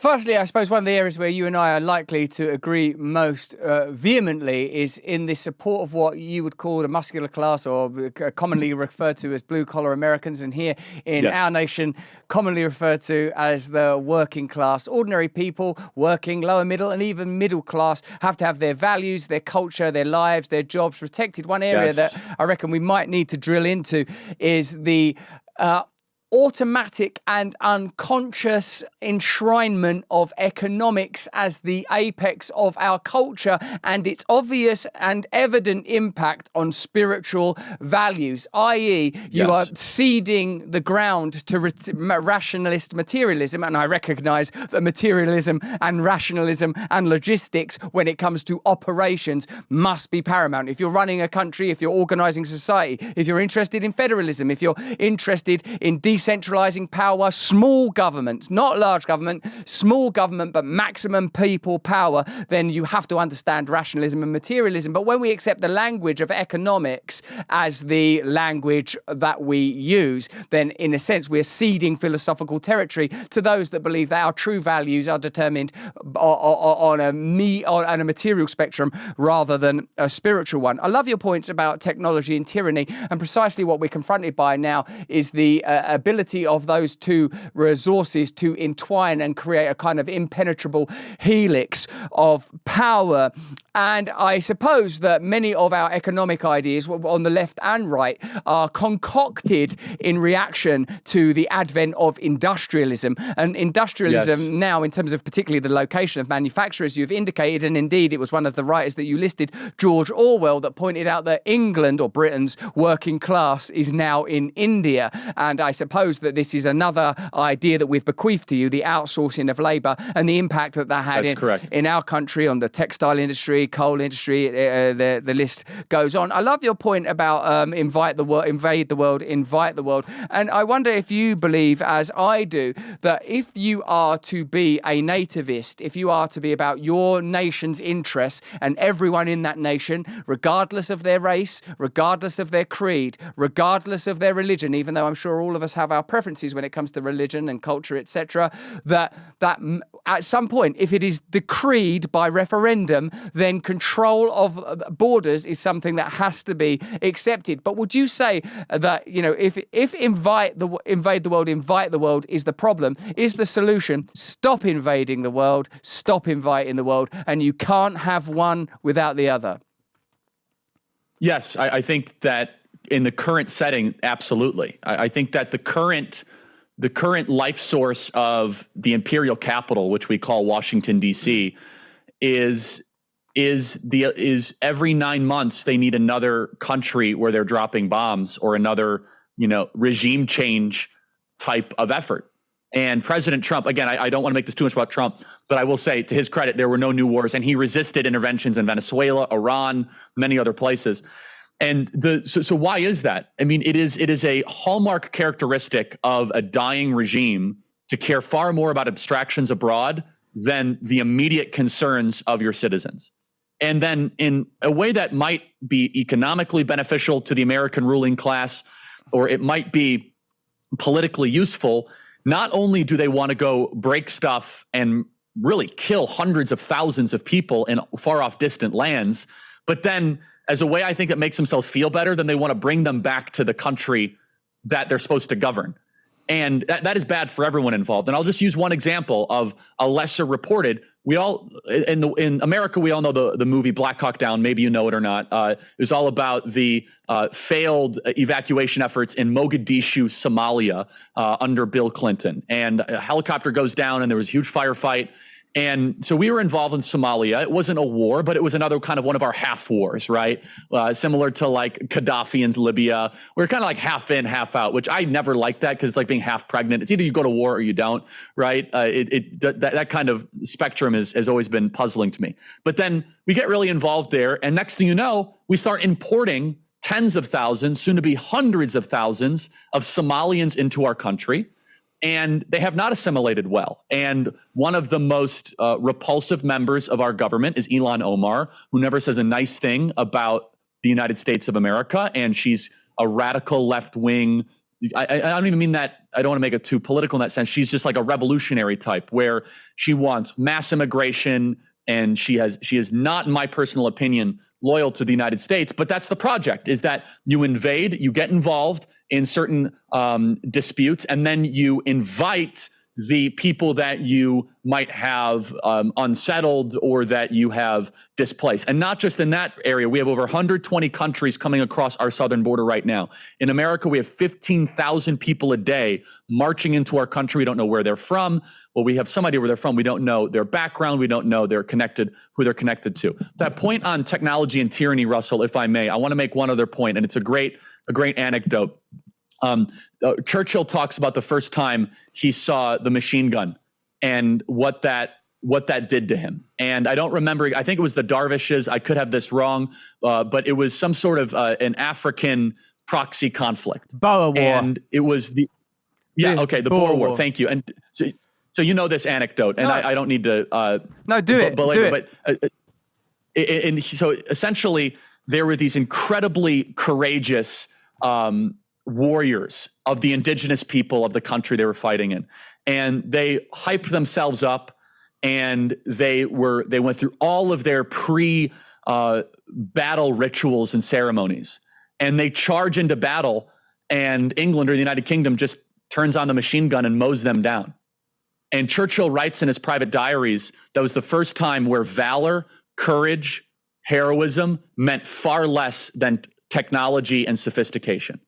Firstly, I suppose one of the areas where you and I are likely to agree most vehemently is in the support of what you would call the muscular class, or commonly referred to as blue-collar Americans, and here in our nation, commonly referred to as the working class. Ordinary people, working, lower middle, and even middle class, have to have their values, their culture, their lives, their jobs protected. One area that I reckon we might need to drill into is the automatic and unconscious enshrinement of economics as the apex of our culture and its obvious and evident impact on spiritual values, i.e. you are ceding the ground to rationalist materialism, and I recognise that materialism and rationalism and logistics when it comes to operations must be paramount. If you're running a country, if you're organising society, if you're interested in federalism, if you're interested in decentralizing power, small government, not large government, small government, but maximum people power, then you have to understand rationalism and materialism. But when we accept the language of economics as the language that we use, then in a sense we're ceding philosophical territory to those that believe that our true values are determined on a material spectrum rather than a spiritual one. I love your points about technology and tyranny, and precisely what we're confronted by now is the ability of those two resources to entwine and create a kind of impenetrable helix of power. And I suppose that many of our economic ideas on the left and right are concocted in reaction to the advent of industrialism. And industrialism now, in terms of particularly the location of manufacturers, you've indicated, and indeed it was one of the writers that you listed, George Orwell, that pointed out that England, or Britain's working class, is now in India. And I suppose that this is another idea that we've bequeathed to you, the outsourcing of labour and the impact that had in our country on the textile industry, coal industry, the list goes on. I love your point about invite the world, invade the world, invite the world. And I wonder if you believe, as I do, that if you are to be a nativist, if you are to be about your nation's interests and everyone in that nation, regardless of their race, regardless of their creed, regardless of their religion, even though I'm sure all of us have our preferences when it comes to religion and culture, etc., that at some point, if it is decreed by referendum, then control of borders is something that has to be accepted. But would you say that, you know, if invade the world is the problem, is the solution stop invading the world, stop inviting the world, and you can't have one without the other? Yes, I think that in the current setting, absolutely. I think that the current life source of the imperial capital, which we call Washington, D.C., is every 9 months they need another country where they're dropping bombs, or another, regime change type of effort. And President Trump, again, I don't want to make this too much about Trump, but I will say, to his credit, there were no new wars, and he resisted interventions in Venezuela, Iran, many other places. And so why is that? I mean, it is a hallmark characteristic of a dying regime to care far more about abstractions abroad than the immediate concerns of your citizens. And then in a way that might be economically beneficial to the American ruling class, or it might be politically useful, not only do they want to go break stuff and really kill hundreds of thousands of people in far off distant lands, but then as a way, I think, it makes themselves feel better, then they want to bring them back to the country that they're supposed to govern. And that is bad for everyone involved. And I'll just use one example of a lesser reported. We all, in America, we all know the movie Black Hawk Down. Maybe you know it or not. It was all about the failed evacuation efforts in Mogadishu, Somalia, under Bill Clinton. And a helicopter goes down, and there was a huge firefight. And so we were involved in Somalia. It wasn't a war, but it was another kind of one of our half wars, right? Similar to like Gaddafi in Libya. We're kind of like half in, half out, which I never liked that, because it's like being half pregnant. It's either you go to war or you don't, right? That kind of spectrum has always been puzzling to me. But then we get really involved there, and next thing you know, we start importing tens of thousands, soon to be hundreds of thousands of Somalians into our country. And they have not assimilated well. And one of the most repulsive members of our government is Ilhan Omar, who never says a nice thing about the United States of America. And she's a radical left-wing, I don't even mean that. I don't want to make it too political in that sense. She's just like a revolutionary type where she wants mass immigration, and she is not, in my personal opinion, loyal to the United States. But that's the project, is that you invade, you get involved in certain disputes, and then you invite the people that you might have unsettled or that you have displaced. And not just in that area. We have over 120 countries coming across our southern border right now. In America, we have 15,000 people a day marching into our country. We don't know where they're from. Well, we have some idea where they're from. We don't know their background. We don't know who they're connected to. That point on technology and tyranny, Russell, if I may, I want to make one other point, and it's a great anecdote. Churchill talks about the first time he saw the machine gun and what that did to him. And I don't remember, I think it was the Dervishes. I could have this wrong, but it was some sort of an African proxy conflict. Boer War. And it was the Boer War. Thank you. And so you know this anecdote, and I don't need to. No, do it. So essentially, there were these incredibly courageous warriors of the indigenous people of the country they were fighting in, and they hyped themselves up, and they went through all of their battle rituals and ceremonies, and they charge into battle, and England or the United Kingdom just turns on the machine gun and mows them down. And Churchill writes in his private diaries that was the first time where valor, courage, heroism meant far less than technology and sophistication.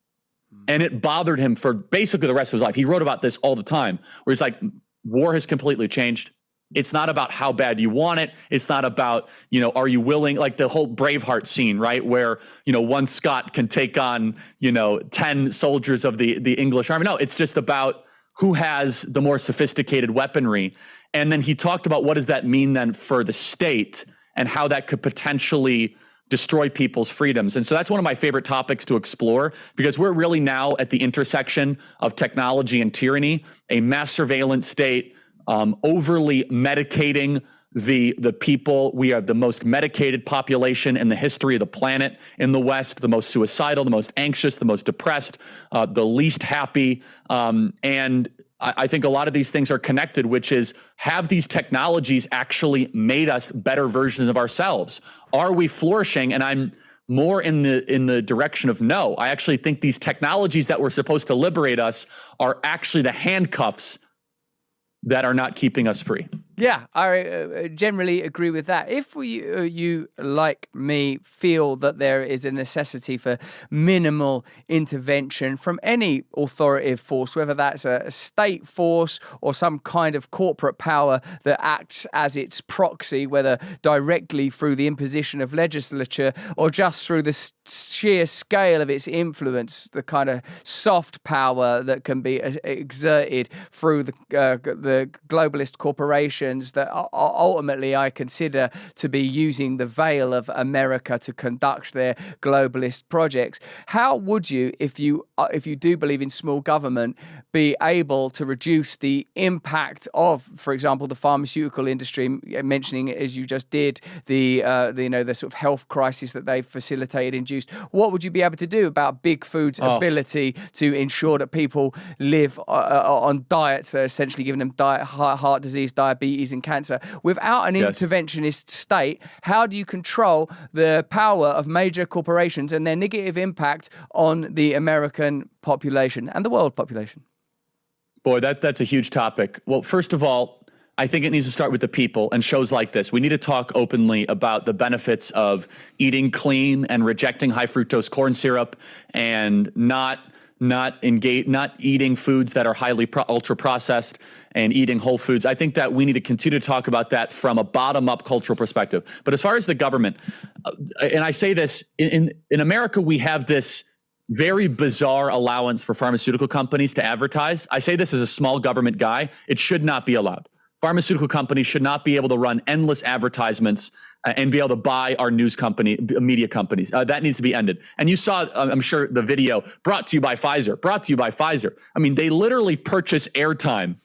And it bothered him for basically the rest of his life. He wrote about this all the time, where he's like, war has completely changed. It's not about how bad you want it. It's not about, are you willing, like the whole Braveheart scene, right? Where, one Scot can take on, 10 soldiers of the English army. No, it's just about who has the more sophisticated weaponry. And then he talked about what does that mean then for the state and how that could potentially destroy people's freedoms. And so that's one of my favorite topics to explore, because we're really now at the intersection of technology and tyranny, a mass surveillance state, overly medicating the people. We are the most medicated population in the history of the planet in the West, the most suicidal, the most anxious, the most depressed, the least happy. And I think a lot of these things are connected, which is, have these technologies actually made us better versions of ourselves? Are we flourishing? And I'm more in the direction of no. I actually think these technologies that were supposed to liberate us are actually the handcuffs that are not keeping us free. Yeah, I generally agree with that. If you, like me, feel that there is a necessity for minimal intervention from any authoritative force, whether that's a state force or some kind of corporate power that acts as its proxy, whether directly through the imposition of legislature or just through the sheer scale of its influence, the kind of soft power that can be exerted through the globalist corporations that ultimately I consider to be using the veil of America to conduct their globalist projects. How would you, if you do believe in small government, be able to reduce the impact of, for example, the pharmaceutical industry, mentioning it as you just did, the sort of health crisis that they've facilitated, induced? What would you be able to do about big food's ability to ensure that people live on diets that are essentially giving them heart disease, diabetes, and cancer, without an interventionist state? How do you control the power of major corporations and their negative impact on the American population and the world population? Boy, that's a huge topic. Well, first of all, I think it needs to start with the people and shows like this. We need to talk openly about the benefits of eating clean and rejecting high fructose corn syrup and not eating foods that are highly ultra processed and eating whole foods. I think that we need to continue to talk about that from a bottom-up cultural perspective. But as far as the government, and I say this, in America, we have this very bizarre allowance for pharmaceutical companies to advertise. I say this as a small government guy. It should not be allowed. Pharmaceutical companies should not be able to run endless advertisements and be able to buy our media companies. That needs to be ended. And you saw, I'm sure, the video brought to you by Pfizer. I mean, they literally purchase airtime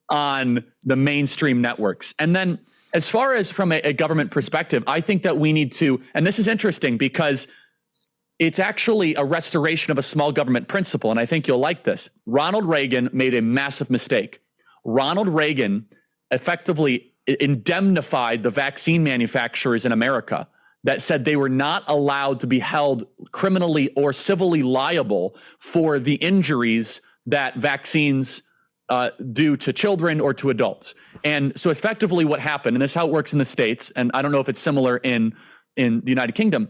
on the mainstream networks. And then as far as from a government perspective, I think that we need to, and this is interesting because It's actually a restoration of a small government principle, and I think you'll like this. Ronald Reagan made a massive mistake. Ronald Reagan effectively indemnified the vaccine manufacturers in America that said they were not allowed to be held criminally or civilly liable for the injuries that vaccines do to children or to adults. And so effectively what happened, and this is how it works in the States, and I don't know if it's similar in the United Kingdom,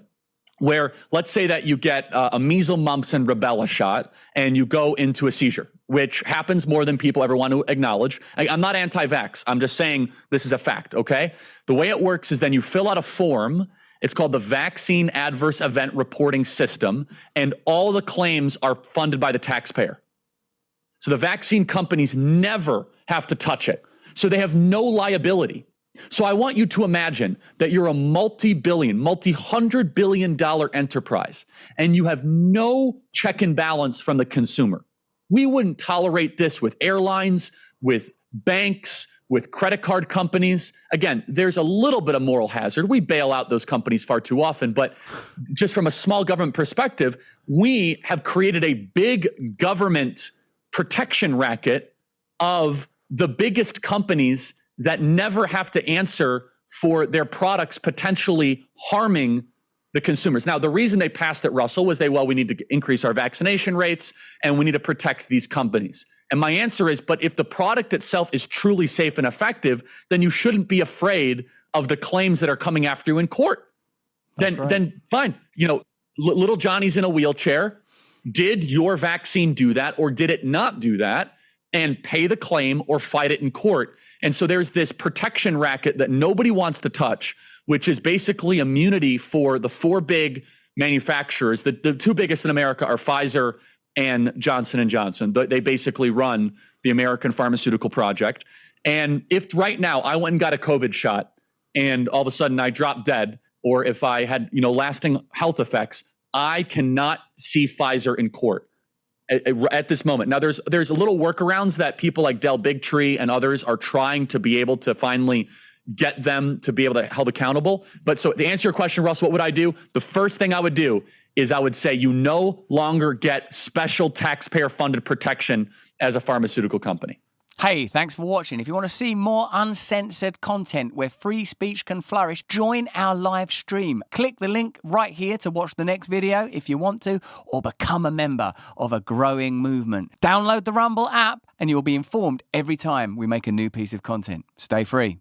where let's say that you get a measles, mumps, and rubella shot, and you go into a seizure, which happens more than people ever want to acknowledge. I'm not anti-vax. I'm just saying this is a fact, okay? The way it works is then you fill out a form. It's called the Vaccine Adverse Event Reporting System, and all the claims are funded by the taxpayer. So the vaccine companies never have to touch it. So they have no liability. So I want you to imagine that you're a multi-billion, multi-hundred billion dollar enterprise, and you have no check and balance from the consumer. We wouldn't tolerate this with airlines, with banks, with credit card companies. Again, there's a little bit of moral hazard. We bail out those companies far too often, but just from a small government perspective, we have created a big government protection racket of the biggest companies that never have to answer for their products potentially harming the consumers. Now, the reason they passed it, Russell, was we need to increase our vaccination rates and we need to protect these companies. And my answer is, but if the product itself is truly safe and effective, then you shouldn't be afraid of the claims that are coming after you in court. Then fine. Little Johnny's in a wheelchair. Did your vaccine do that or did it not do that? And pay the claim or fight it in court. And so there's this protection racket that nobody wants to touch, which is basically immunity for the four big manufacturers. The two biggest in America are Pfizer and Johnson & Johnson. They basically run the American pharmaceutical project. And if right now I went and got a COVID shot and all of a sudden I dropped dead, or if I had lasting health effects, I cannot see Pfizer in court at this moment. Now, there's a little workarounds that people like Del Bigtree and others are trying to be able to finally get them to be able to held accountable. But so to answer your question, Russ, what would I do? The first thing I would do is I would say you no longer get special taxpayer-funded protection as a pharmaceutical company. Hey, thanks for watching. If you want to see more uncensored content where free speech can flourish, join our live stream. Click the link right here to watch the next video if you want to, or become a member of a growing movement. Download the Rumble app and you'll be informed every time we make a new piece of content. Stay free.